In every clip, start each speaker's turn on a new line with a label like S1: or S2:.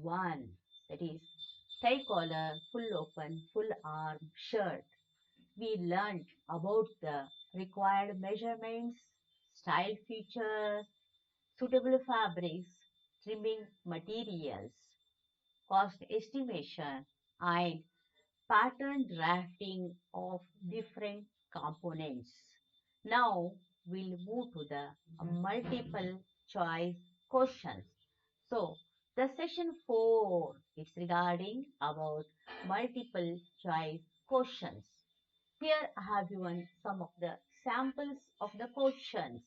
S1: 1, that is tie collar, full open, full arm shirt. We learned about the required measurements, style features, suitable fabrics, trimming materials, cost estimation, and pattern drafting of different components. Now we'll move to the multiple choice questions. So the session 4 is regarding about multiple choice questions. Here I have given some of the samples of the questions.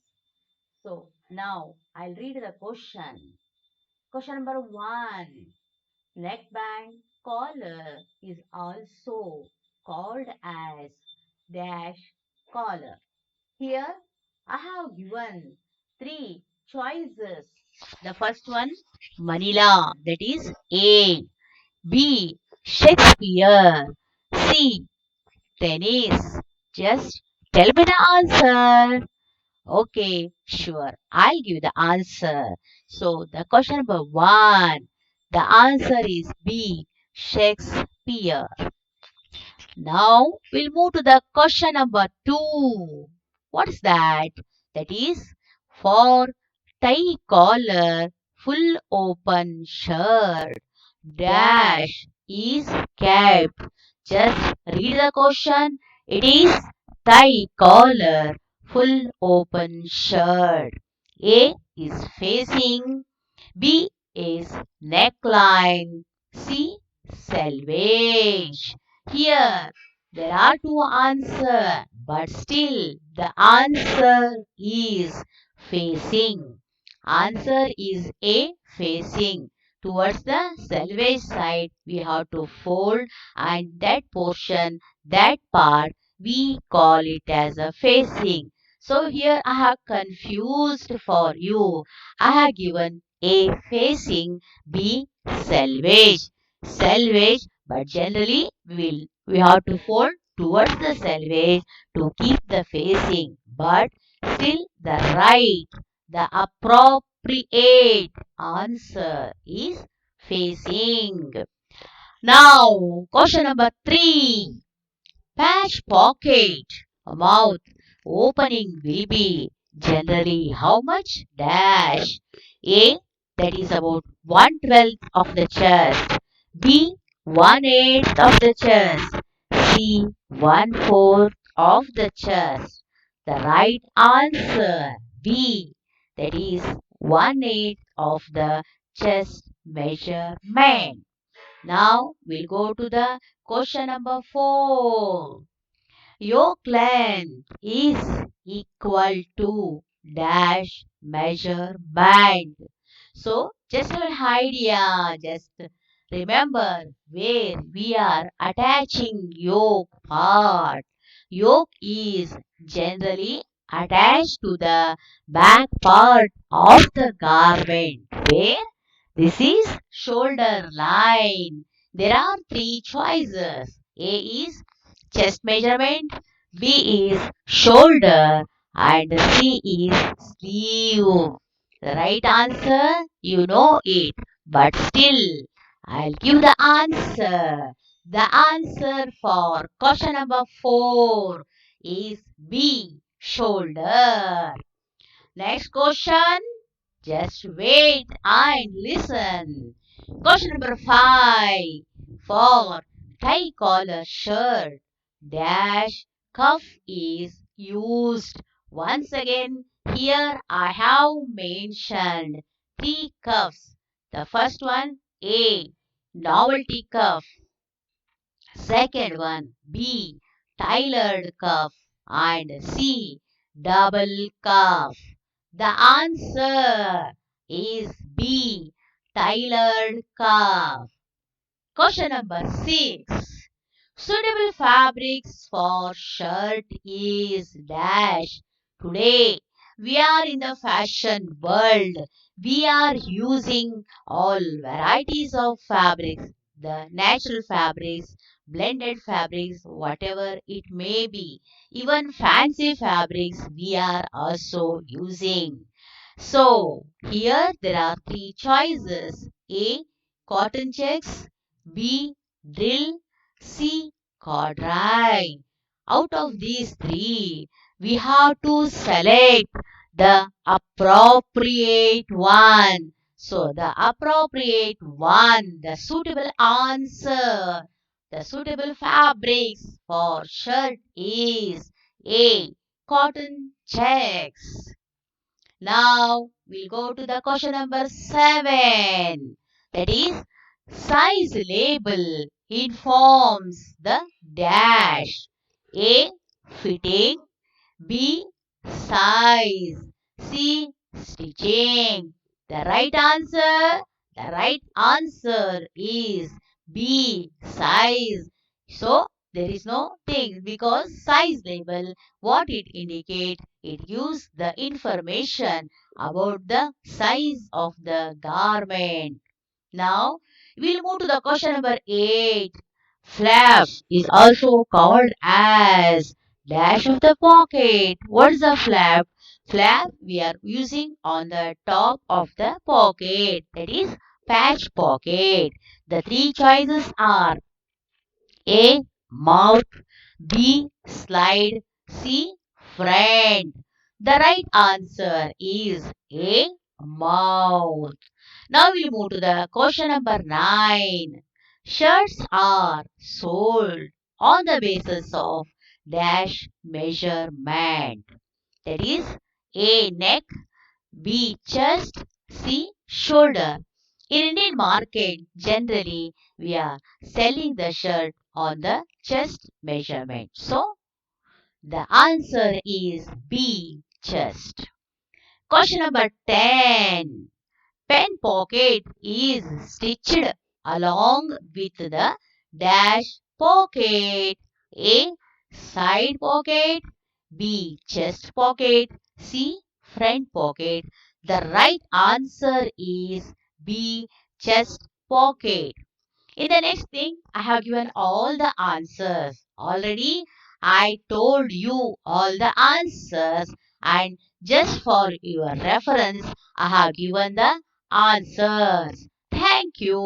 S1: So now I'll read the question. Question number 1. Neckband collar is also called as dash collar. Here I have given three choices. The first one, Manila, that is A. B. Shakespeare. C. Tennis. Just tell me the answer. Okay, sure. I'll give the answer. So the question number 1, the answer is B. Shakespeare. Now we'll move to the question number 2. What's that? That is for tie collar, full open shirt. Dash is kept. Just read the question. It is tie collar, full open shirt. A is facing, B is neckline, C selvage. Here there are two answers, but still the answer is facing. Answer is A, facing. Towards the selvage side, we have to fold, and that portion, that part, we call it as a facing. So here I have confused for you. I have given A facing, B selvage. Selvage, but generally we have to fold towards the selvage to keep the facing. But still the appropriate answer is facing. Now, question number 3. Patch pocket mouth opening will be generally how much? Dash. A, that is about 1/12 of the chest. B, 1/8 of the chest. C, 1/4 of the chest. The right answer B, that is 1/8 of the chest measurement. Now we'll go to the question number 4. Yoke length is equal to dash measurement. So just an idea, just remember where we are attaching yoke part. Yoke is generally attached to the back part of the garment where this is shoulder line. There are three choices. A is chest measurement, B is shoulder, and C is sleeve. The right answer, you know it, but still, I'll give the answer. The answer for question number 4 is B, shoulder. Next question, just wait and listen. Question number 5. For tie collar shirt, dash cuff is used. Once again, here I have mentioned three cuffs. The first one, A, novelty cuff. Second one, B, tailored cuff. And C, double cuff. The answer is B, tailored cuff. Question number 6. Suitable fabrics for shirt is dash. Today, we are in the fashion world. We are using all varieties of fabrics, the natural fabrics, blended fabrics, whatever it may be. Even fancy fabrics we are also using. So, here there are three choices. A, cotton checks, B. drill, C. cord dry. Out of these three, we have to select the appropriate one. So, the appropriate one, the suitable answer, the suitable fabrics for shirt is A. Cotton checks. Now we'll go to the question number 7. That is, size label informs the dash. A. Fitting. B. Size. C. Stitching. The right answer is B. Size. So there is no thing because size label, what it indicates, it gives the information about the size of the garment. Now we'll move to the question number 8. Flap is also called as dash of the pocket. What is a flap? Flap we are using on the top of the pocket, that is patch pocket. The three choices are A. Mouth, B. Slide, C. Friend. The right answer is A. Mouth. Now we'll move to the question number 9. Shirts are sold on the basis of dash measurement. That is A. Neck, B. Chest, C. Shoulder. In Indian market, generally we are selling the shirt on the chest measurement. So the answer is B. Chest. Question number 10. Pen pocket is stitched along with the dash pocket. A. Side pocket, B. Chest pocket, C. Front pocket. The right answer is B. Chest pocket. In the next thing, I have given all the answers. Already, I told you all the answers, and just for your reference, I have given the answers. Thank you.